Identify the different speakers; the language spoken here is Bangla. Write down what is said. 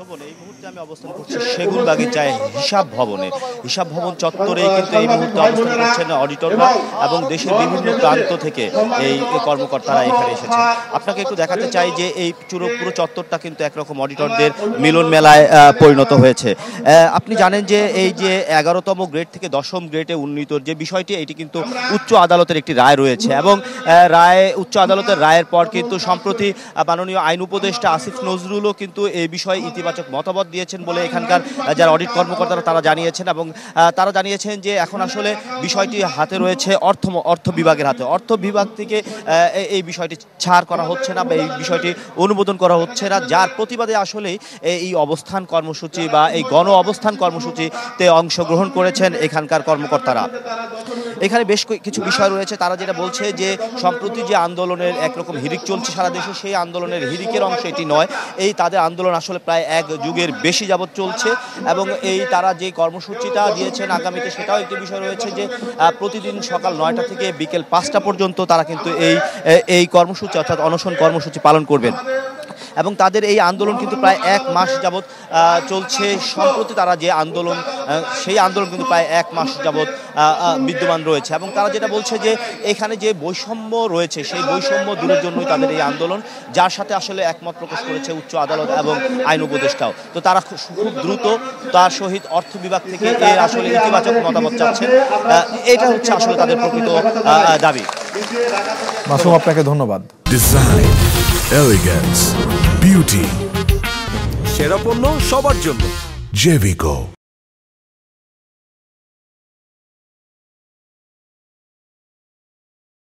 Speaker 1: শোভন, এই মুহূর্তে আমি অবস্থান করছি সেগুনবাগিচায় হিসাব ভবনে। হিসাব ভবন চত্বরে কিন্তু এই মুহূর্তে অবস্থান করছেন অডিটররা এবং দেশের বিভিন্ন প্রান্ত থেকে এই কর্মকর্তারা এখানে এসেছেন। আপনাকে একটু দেখাতে চাই যে এই পুরো চত্বরটা কিন্তু একরকম অডিটরদের মিলন মেলায় পরিণত হয়েছে। আপনি জানেন যে এই যে 11তম গ্রেড থেকে 10ম গ্রেডে উন্নীত যে বিষয়টি, এটি কিন্তু উচ্চ আদালতের একটি রায় রয়েছে এবং উচ্চ আদালতের রায়ের পর কিন্তু সম্প্রতি মাননীয় আইন উপদেষ্টা আসিফ নজরুলও কিন্তু এই বিষয়ে ইতিবাচক মতামত দিয়েছেন বলে এখানকার যারা অডিট কর্মকর্তারা তারা জানিয়েছেন এবং তারা জানিয়েছেন যে এখন আসলে বিষয়টি হাতে রয়েছে অর্থ বিভাগের হাতে। অর্থ বিভাগ থেকে এই বিষয়টি ছাড় করা হচ্ছে না বা এই বিষয়টি অনুমোদন করা হচ্ছে না, যার প্রতিবাদে আসলে এই অবস্থান কর্মসূচি বা এই গণ অবস্থান কর্মসূচিতে অংশগ্রহণ করেছেন এখানকার কর্মকর্তারা। এখানে বেশ কিছু বিষয় রয়েছে। তারা যেটা বলছে যে সম্প্রতি যে আন্দোলনের একরকম হিড়িক চলছে সারা দেশে, সেই আন্দোলনের হিড়িকের অংশ এটি নয়। এই তাদের আন্দোলন আসলে প্রায় 1 যুগের বেশি যাবৎ চলছে এবং তারা যে কর্মসূচিটা দিয়েছেন আগামীতে, সেটাও একটি বিষয় রয়েছে যে প্রতিদিন সকাল 9টা থেকে বিকেল 5টা পর্যন্ত তারা কিন্তু এই কর্মসূচি অর্থাৎ অনশন কর্মসূচি পালন করবেন এবং তাদের এই আন্দোলন কিন্তু প্রায় 1 মাস যাবৎ চলছে। সম্প্রতি তারা যে আন্দোলন, সেই আন্দোলন কিন্তু প্রায় 1 মাস যাবৎ বিদ্যমান রয়েছে এবং তারা যেটা বলছে যে এখানে যে বৈষম্য রয়েছে সেই বৈষম্য দূরের জন্যই তাদের এই আন্দোলন, যার সাথে আসলে একমত প্রকাশ করেছে উচ্চ আদালত এবং আইন উপদেষ্টাও। তো তারা খুব দ্রুত তার সহিত অর্থ বিভাগ থেকে এর আসলে ইতিবাচক মতামত চাচ্ছেন। এটা হচ্ছে আসলে তাদের প্রকৃত দাবি।
Speaker 2: মাসুম, আপনাকে ধন্যবাদ।
Speaker 3: ডিজাইন, এলিগেন্স, বিউটি, সেরা পণ্য সবার জন্য জেভিকো।